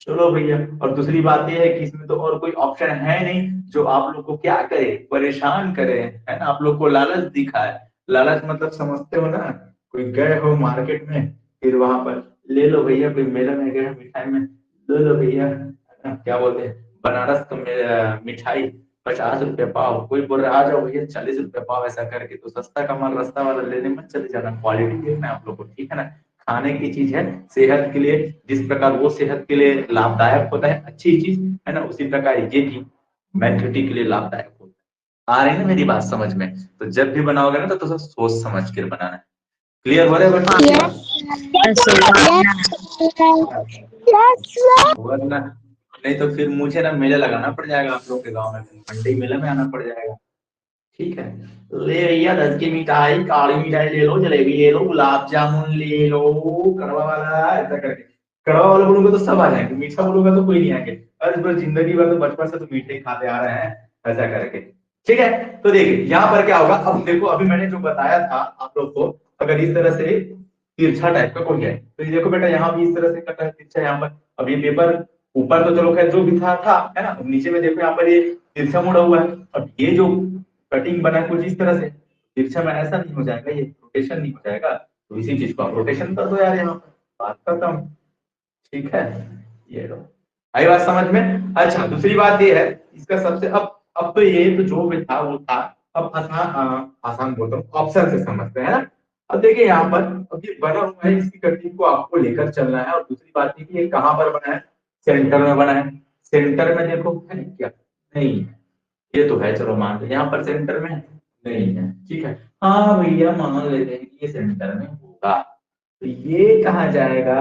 चलो भैया, और दूसरी बात ये है कि इसमें तो और कोई ऑप्शन है नहीं जो आप लोग को क्या करे, परेशान करे, है ना, आप लोग को लालच दिखाए। लालच मतलब समझते हो ना, कोई गए हो मार्केट में, फिर वहां पर ले लो भैया, कोई मेला में गए हो मिठाई में, ले लो भैया, है ना, क्या बोलते हैं, बनारस का मिठाई 50 रुपये पाव, कोई बोल रहा है आ जाओ भैया 40 रुपये पाव, ऐसा करके तो सस्ता का माल रास्ता वाला लेने मत चले जाना, क्वालिटी देखना है आप लोग को, ठीक है ना। खाने की चीज है, सेहत के लिए जिस प्रकार वो सेहत के लिए लाभदायक होता है अच्छी चीज, है ना, उसी प्रकार ये भी मेंटलिटी के लिए लाभदायक होता है। आ रही है ना मेरी बात समझ में? तो जब भी बनाओगे ना तो थोड़ा सोच समझ कर बनाना है। क्लियर हो रहा है बच्चों की बात? वरना नहीं तो फिर मुझे ना मेला लगाना पड़ जाएगा आप लोग के गाँव में, मंडी मेला में आना पड़ जाएगा। ठीक है, ले भैया 10 की मिठाई, काली मिठाई ले लो, जलेबी ले लो, गुलाब जामुन ले लो, कड़वा वाला, ऐसा करके। कड़वा वाला बोलूंगा तो सब आ जाएंगे, मीठा बोलूंगा तो कोई नहीं आएंगे। अरे बस जिंदगी भर तो बचपन से तो मीठे ही खाते आ रहे हैं, ऐसा करके। ठीक है, तो देखिए यहाँ पर क्या होगा, अब देखो अभी मैंने जो बताया था आप लोग को, अगर इस तरह से तिरछा टाइप का कोई है तो ये देखो बेटा, यहाँ भी इस तरह से कटा है तिरछा यहाँ पर। अब ये पेपर ऊपर तो चलो खैर जो भी था, है ना, नीचे में देखो यहाँ पर ये तिरछा मुड़ा हुआ है। अब ये जो कटिंग बना है कुछ इस तरह से, तिरछा में ऐसा नहीं हो जाएगा, ये रोटेशन नहीं हो जाएगा, तो इसी चीज को आप रोटेशन कर दो यार, यहाँ पर बात खत्म। ठीक है, ये लो, आई बात समझ में? अच्छा दूसरी बात ये है, इसका सबसे अब तो ये तो जो भी था वो था, अब आसान आसान बोलता हूँ, ऑप्शन से समझते हैं ना। अब देखिए यहाँ पर, अब ये बना हुआ है, इसकी कटिंग को आपको लेकर चलना है, और दूसरी बात ये कि ये कहाँ पर बना है, सेंटर में बना है। सेंटर में देखो है क्या, नहीं है, ये तो है, चलो मान लो यहाँ पर सेंटर में नहीं है, ठीक है। हाँ भैया मान लेते हैं कि ये सेंटर में होगा, तो ये कहाँ जाएगा,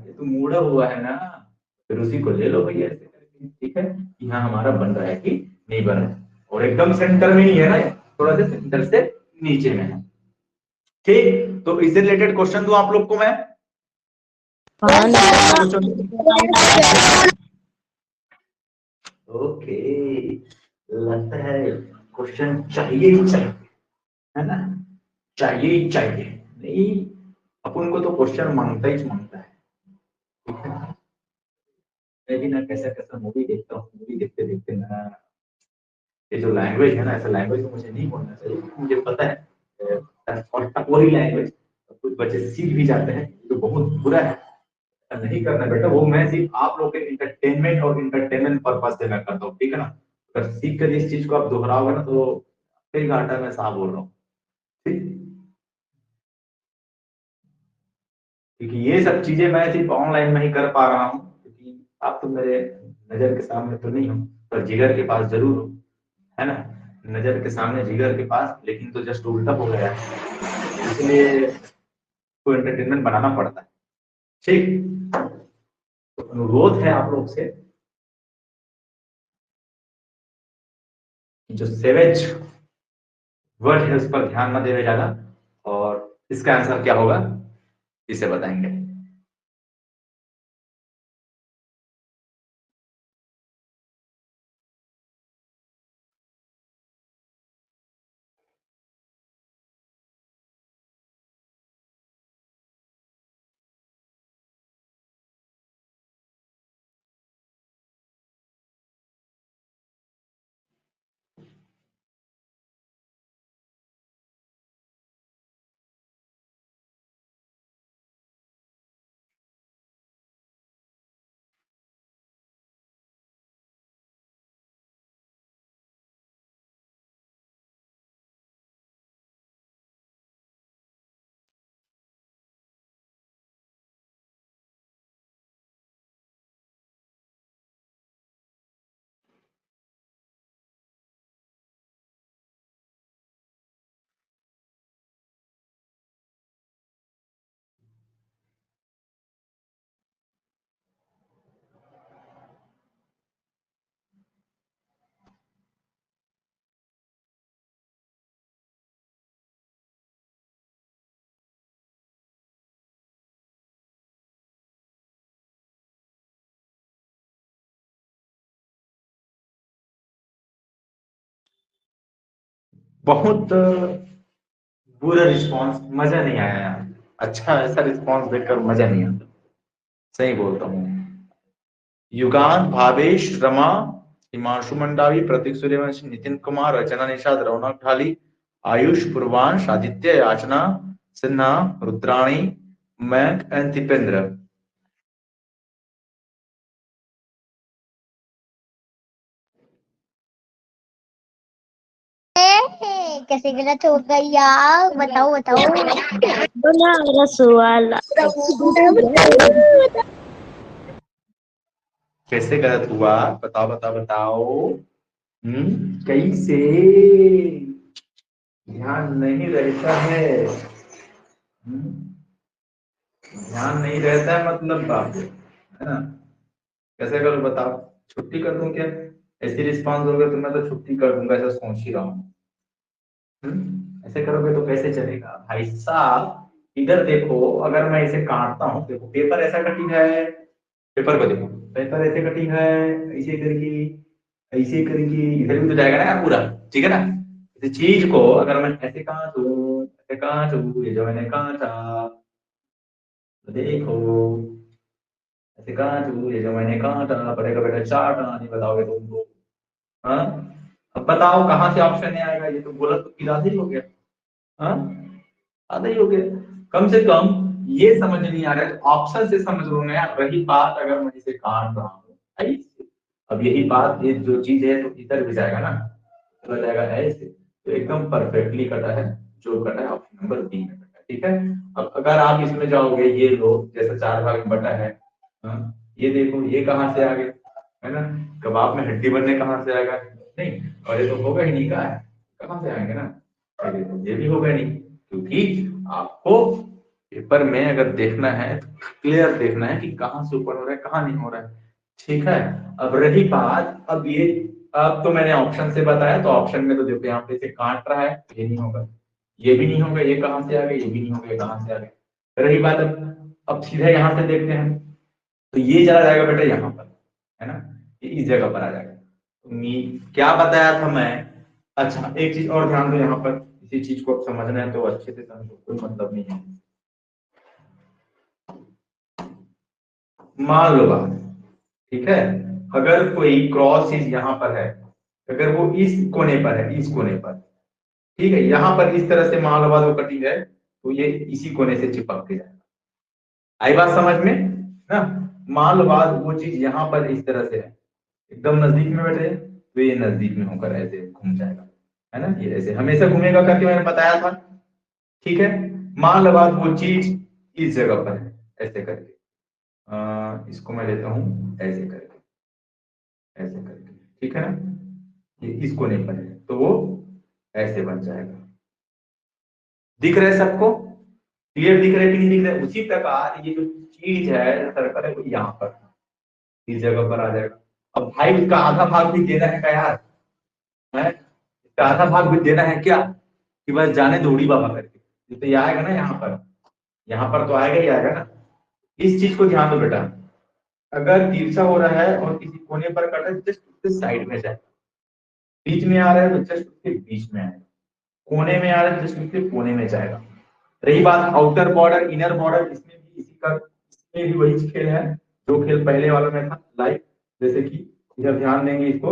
ये तो मुड़ा हुआ है ना, फिर उसी को ले लो भैया ऐसे करके, ठीक है, कि हाँ हमारा बन रहा है कि नहीं बन रहा है, और एकदम सेंटर में नहीं है ना, थोड़ा सा सेंटर से नीचे में है। ठीक, तो इससे रिलेटेड क्वेश्चन दूं आप लोग को मैं? ओके, लगता है क्वेश्चन चाहिए ही चाहिए, है ना, चाहिए ही चाहिए। नहीं, अपन को तो क्वेश्चन मांगता ही मांगता है, ठीक है। मैं भी ना कैसा कैसा मूवी देखता हूँ, मूवी देखते देखते ना, ये जो लैंग्वेज है ना, ऐसा लैंग्वेज तो मुझे नहीं बोलना चाहिए, मुझे पता है, और टपोरी लैंग्वेज कुछ बच्चे सीख भी जाते हैं, जो बहुत बुरा है, नहीं करना बेटा, वो मैं सिर्फ आप लोग के इंटरटेनमेंट और इंटरटेनमेंट पर्पज से मैं करता हूँ, ठीक है ना। अगर सीख कर इस चीज को आप दोहराओगे ना तो फिर घाटा मैं साफ बोल रहा हूँ, ठीक। क्योंकि ये सब चीजें मैं सिर्फ ऑनलाइन में ही कर पा रहा हूँ, क्योंकि आप तो मेरे नजर के सामने तो नहीं हो, पर जिगर के पास जरूर हो, है ना, नजर के सामने जिगर के पास, लेकिन तो जस्ट उल्टा हो गया है, इसलिए को एंटरटेनमेंट बनाना पड़ता है, ठीक। तो अनुरोध है आप लोग से कि जो सेवेज वर्ड है उस पर ध्यान न देवे ज्यादा, और इसका आंसर क्या होगा इसे बताएंगे। बहुत बुरा रिस्पॉन्स, मजा नहीं आया यार, अच्छा ऐसा रिस्पॉन्स देखकर मजा नहीं आता, सही बोलता हूँ। युगांत, भावेश, रमा, हिमांशु मंडावी, प्रतीक सूर्यवंशी, नितिन कुमार, रचना निषाद, रौनक ढाली, आयुष, पूर्वांश, आदित्य, याचना सिन्हा, रुद्राणी, मयंक एंड दीपेंद्र। कैसे गलत हो गई यार, बताओ बताओ। बोला मेरा सवाल। कैसे गलत हुआ, बताओ बताओ बताओ। कैसे? ध्यान नहीं रहता है। ध्यान नहीं रहता है मतलब बाप रे, है ना? कैसे करूं बताओ? छुट्टी कर दूं क्या? ऐसी रिस्पॉन्स होगा तो मैं तो छुट्टी कर दूंगा, ऐसा सोच ही रहा हूँ। ऐसे करोगे तो कैसे चलेगा भाई साहब? इधर देखो, अगर मैं इसे काटता हूँ, देखो पेपर ऐसा कटिंग है, पेपर को देखो, पेपर ऐसे कटिंग है, ऐसे करके, ऐसे करके इधर भी तो जाएगा ना यार पूरा, ठीक है ना? इस चीज को अगर मैं ऐसे काटूं, ऐसे काटूं, ये जो मैंने काटा, तो देखो ऐसे काटूं, ये जो मैंने काटा, पड़ेगा बेटा 4 आने, बताओगे तुमको? हाँ, अब बताओ कहाँ से ऑप्शन नहीं आएगा? ये तो बोला तो फिर आधा ही हो गया। हाँ, आधा ही हो गया। कम से कम ये समझ नहीं आ रहा है, ऑप्शन से समझ लो ना यार। रही बात अगर मैं इसे काट रहा हूँ ऐसे, अब यही बात, ये जो चीज है तो इधर भी जाएगा ना, चला जाएगा ऐसे, तो एकदम परफेक्टली कटा है। जो कटा है ऑप्शन नंबर बी में कटा है, ठीक है। अब अगर आप इसमें जाओगे, ये लो जैसा 4 भाग में बटा है, ये देखो ये कहाँ से आ गया, है ना? कबाब में हड्डी बनने कहाँ से आएगा? नहीं, और ये तो होगा ही नहीं, कहाँ से आएंगे ना? ये भी होगा नहीं, क्योंकि आपको पेपर में अगर देखना है तो क्लियर देखना है कि कहाँ से ऊपर हो रहा है, कहाँ नहीं हो रहा है, ठीक है। अब रही बात, अब ये, अब तो मैंने ऑप्शन से बताया, तो ऑप्शन में तो देखो यहाँ पे से काट रहा है, ये नहीं होगा, ये भी नहीं होगा, ये कहाँ से आ गया, ये भी नहीं होगा, ये कहाँ से आ गया। रही बात, अब सीधे यहाँ से देखते हैं, तो ये चला जाएगा बेटा यहाँ पर, है ना? ये इस जगह पर आ जाएगा। तो क्या बताया था मैं? अच्छा, एक चीज और ध्यान दो यहाँ पर, इसी चीज को समझना है तो अच्छे से समझो, कोई मतलब नहीं है। मान लो बात, ठीक है, अगर कोई क्रॉस चीज यहाँ पर है, अगर वो इस कोने पर है, इस कोने पर, ठीक है, यहाँ पर इस तरह से मान लो बात वो कटिंग है, तो ये इसी कोने से चिपक के जाएगा। आई बात समझ में ना? मान लो बात वो चीज यहाँ पर इस तरह से है, एकदम नजदीक में बैठे, तो ये नजदीक में होकर ऐसे घूम जाएगा, है ना? ये ऐसे हमेशा घूमेगा करके मैंने बताया था, ठीक है। मान लो बात वो चीज इस जगह पर है, ऐसे करके, इसको मैं लेता हूँ ऐसे करके, ऐसे करके, ठीक है ना? ये इस कोने पर है, तो वो ऐसे बन जाएगा। दिख रहा है सबको? क्लियर दिख रहा है कि नहीं दिख रहा है? उसी प्रकार ये जो चीज है सर्कल है, वो यहाँ पर इस जगह पर आ जाएगा। अब भाई उसका आधा भाग भी देना है क्या यार? है, इसका आधा भाग भी देना है क्या, कि बस जाने दो उड़ी बाबा करके? ये तो ये आएगा ना यहाँ पर तो आएगा ही आएगा ना। इस चीज को ध्यान दो बेटा, अगर तिरछा हो रहा है और किसी कोने पर कटा है, जस्ट उसके साइड में जाए, बीच में आ रहा है तो जस्ट उसके बीच में आएगा, कोने में आ रहा है जस्ट उसके कोने में जाएगा। रही बात आउटर बॉर्डर इनर बॉर्डर, इसमें भी इसी का, इसमें भी वही खेल है जो खेल पहले वाला में था, लाइक जैसे कि इधर ध्यान देंगे इसको,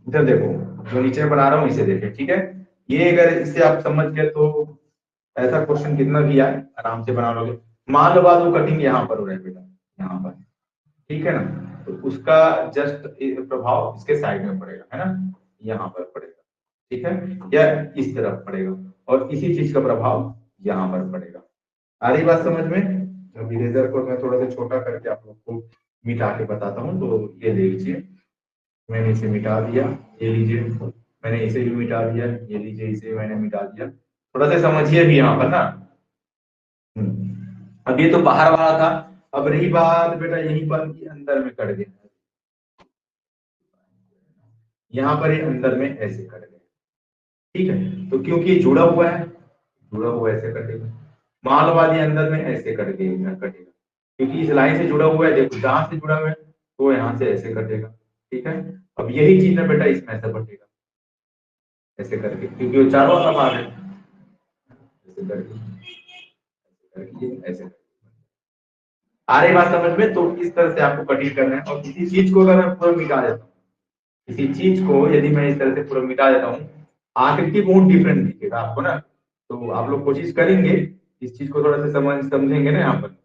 इधर देखो, जो नीचे बना रहा हूँ इसे देखें, ठीक है। ये अगर इससे आप समझ गए तो ऐसा क्वेश्चन कितना भी आए आराम से बना लोगे। मान लो बात वो कटिंग यहाँ पर हो रहा है बेटा, यहाँ पर, ठीक है ना? तो उसका जस्ट प्रभाव इसके साइड में पड़ेगा, है ना? यहाँ पर पड़ेगा, ठीक है, या इस तरफ पड़ेगा, और इसी चीज का प्रभाव यहाँ पर पड़ेगा। आ रही बात समझ में? अब इरेजर को मैं थोड़ा सा छोटा करके आप लोग को मिटा के बताता हूँ, तो ये ले लीजिए, मैंने इसे मिटा दिया, ये लीजिए, मैंने इसे भी मिटा दिया, ये लीजिए, इसे मैंने मिटा दिया। थोड़ा सा समझिए भी यहाँ पर ना। अब ये तो बाहर वाला था, अब रही बात बेटा यहीं पर कि अंदर में कट गया, यहाँ पर ये अंदर में ऐसे कट गया, ठीक है। तो क्योंकि ये जुड़ा हुआ है, जुड़ा हुआ ऐसे कटेगा। मान लो बाद ये अंदर में ऐसे कटेगा, कटेगा, क्योंकि इस लाइन से जुड़ा हुआ है, देखो जहां से जुड़ा हुआ है तो यहाँ से ऐसे कटेगा, ठीक है। अब यही चीज है बेटा इसमें ऐसा कटेगा, ऐसे करके, क्योंकि वो चारों वाला भाग है, ऐसे करके, ऐसे आ रही बात समझ में? तो इस तरह से आपको कटिंग करना है। और किसी चीज को अगर मैं पूरा मिटा देता हूँ, किसी चीज को यदि मैं इस तरह से पूरा मिटा देता हूँ, आकृति बहुत डिफरेंट दिखेगा आपको ना। तो आप लोग कोशिश करेंगे इस चीज को थोड़ा सा समझेंगे ना यहाँ पर।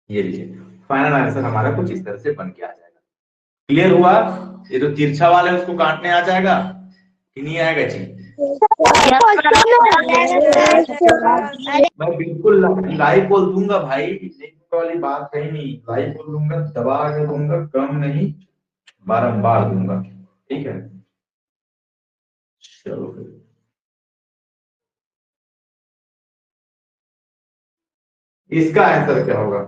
ये लीजिए, फाइनल आंसर हमारा कुछ इस तरह से बन के आ जाएगा। क्लियर हुआ? ये जो तिरछा वाला है उसको काटने आ जाएगा कि नहीं आएगा जी? मैं बिल्कुल लाइव बोल दूंगा भाई, वाली बात कहीं नहीं, लाइव बोल दूंगा, दबा के दूंगा, कम नहीं बारंबार दूंगा। ठीक है, चलो फिर इसका आंसर क्या होगा,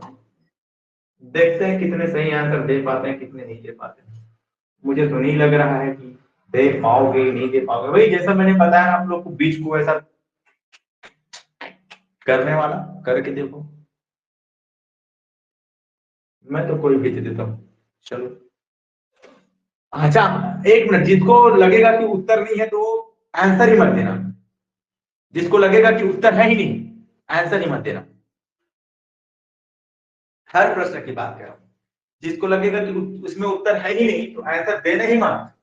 देखते हैं कितने सही आंसर दे पाते हैं, कितने नहीं दे पाते हैं। मुझे तो नहीं लग रहा है कि दे पाओगे, नहीं दे पाओगे। भाई जैसा मैंने बताया ना आप लोग को, बीच को ऐसा करने वाला करके देखो। मैं तो कोई भी दे देता हूँ, चलो। अच्छा, एक मिनट, जिसको लगेगा कि उत्तर नहीं है तो आंसर ही मत देना। जिसको लगेगा कि उत्तर है ही नहीं, आंसर ही मत देना। हर प्रश्न की बात कर रहा हूं, जिसको लगेगा कि उसमें उत्तर है ही नहीं तो आंसर देना ही मत।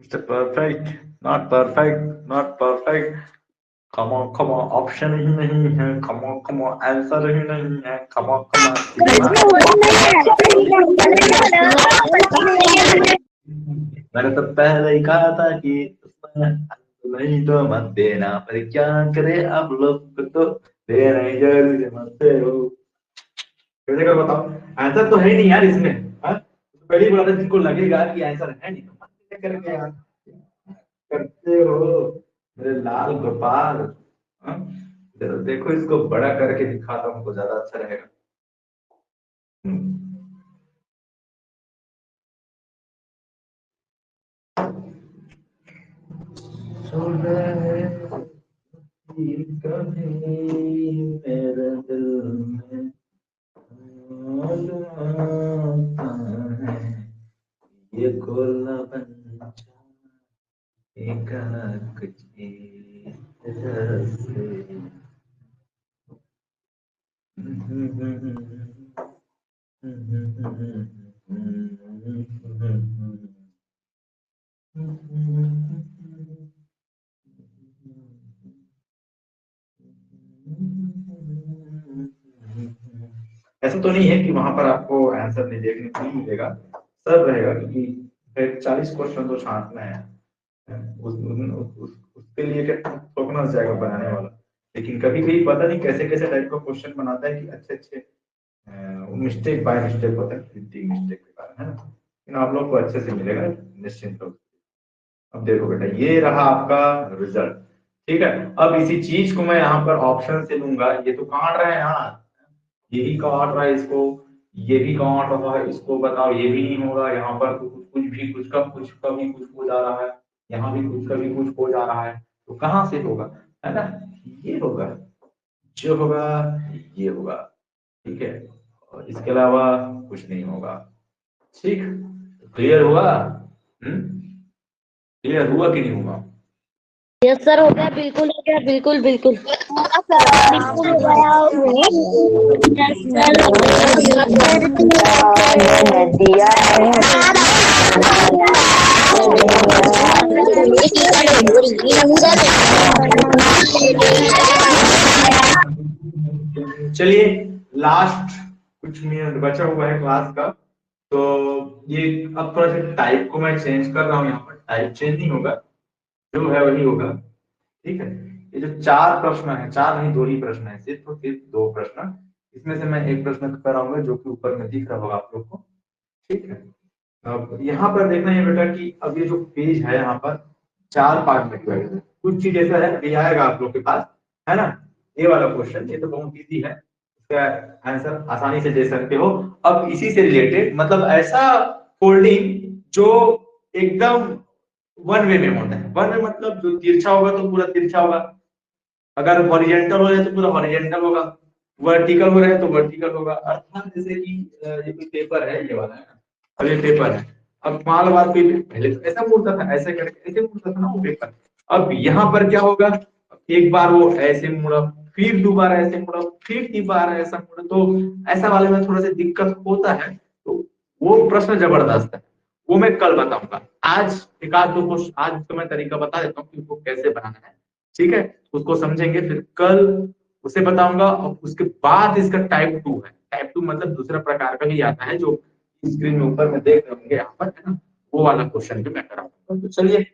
Mr. Perfect, not perfect, not perfect. Come on, come on, option ही नहीं है। Come on, come on, answer ही नहीं है। Come on, come on, मैंने तो पहले ही कहा था कि नहीं तो मत देना, पर क्या करे आप लोग तो देना ही जरूर मत हो। कैसे कर बताओ, आंसर तो है ही नहीं यार इसमें। हाँ? तो पहले ही बोला था, जिनको लगेगा कि आंसर है नहीं तो मत करके यार करते हो मेरे लाल गोपाल। हाँ? देखो इसको बड़ा करके दिखाता हूँ तो ज्यादा अच्छा रहेगा। कभी मेरे दिल में आता है ये गोला बन कुछ ऐसा तो नहीं है कि वहां पर आपको आंसर नहीं देखने को नहीं मिलेगा, सब रहेगा, क्योंकि 40 क्वेश्चन तो छांटना है। उसके लिए क्या ठोकना जाएगा बनाने वाला। लेकिन कभी कभी पता नहीं कैसे कैसे टाइप का क्वेश्चन बनाता है कि अच्छे अच्छे मिस्टेक बाय मिस्टेक होता है, प्रिंटिंग मिस्टेक के कारण, है ना। लेकिन आप लोग को अच्छे से मिलेगा, निश्चिंत हो। अब देखो बेटा, ये रहा आपका रिजल्ट। ठीक है, अब इसी चीज को मैं यहाँ पर ऑप्शन से लूंगा। ये तो काट रहे हैं यार, ये भी काट रहा है इसको, ये भी काट रहा है इसको, बताओ ये भी नहीं होगा। यहाँ पर तो कुछ भी कुछ का भी कुछ हो जा रहा है, यहाँ भी कुछ का भी कुछ हो जा रहा है, तो कहाँ से होगा, है ना। ये होगा, जो होगा ये होगा। ठीक है, और इसके अलावा कुछ नहीं होगा। ठीक, क्लियर हुआ? क्लियर हुआ कि नहीं हुआ? यस सर, हो गया, बिल्कुल हो गया, बिल्कुल बिल्कुल। चलिए लास्ट कुछ मिनट बचा हुआ है क्लास का, तो ये अब थोड़ा सा टाइप को मैं चेंज कर रहा हूँ, यहाँ पर टाइप चेंज नहीं होगा, जो है वही होगा। ठीक है, ये जो चार प्रश्न है, चार नहीं दो ही प्रश्न है, सिर्फ दो प्रश्न, इसमें से मैं एक प्रश्न कराऊंगा जो कि ऊपर में दिख रहा होगा आप लोग को। ठीक है, अब यहाँ पर देखना है बेटा कि अब ये जो पेज है यहाँ पर चार पार्ट में डिवाइड है, कुछ चीज ऐसा है ये आएगा आप लोग के पास, है ना। ये वाला क्वेश्चन ये तो बहुत इजी है, इसका आंसर आसानी से दे सकते हो। अब इसी से रिलेटेड मतलब ऐसा फोल्डिंग जो एकदम वन वे में होता है, वन वे मतलब जो तिरछा होगा तो पूरा तिरछा होगा, अगर हॉरिजॉन्टल हो जाए तो पूरा हॉरिजॉन्टल होगा, वर्टिकल हो रहा है तो वर्टिकल होगा। अर्थात जैसे कि ये कोई पेपर है, ये वाला है ना, अब ये पेपर है, अब मान लो बात कोई पहले तो ऐसा मुड़ता था, ऐसे करके ऐसे मुड़ता था ना वो पेपर, अब यहाँ पर क्या होगा, एक बार वो ऐसे मुड़ा, फिर दोबारा ऐसे मुड़ा, फिर दोबारा ऐसा मुड़ा, तो ऐसा वाले में थोड़ा सा दिक्कत होता है, तो वो प्रश्न जबरदस्त है, वो मैं कल बताऊंगा। आज एक आध दो क्वेश्चन आज तो मैं तरीका बता देता हूँ कि उसको कैसे बनाना है, ठीक है, उसको समझेंगे, फिर कल उसे बताऊंगा। और उसके बाद इसका टाइप 2 है, टाइप 2 मतलब दूसरा प्रकार का भी आता है जो स्क्रीन में ऊपर में देख रहे होंगे यहाँ पर, है ना, वो वाला क्वेश्चन भी मैं कराऊंगा। तो चलिए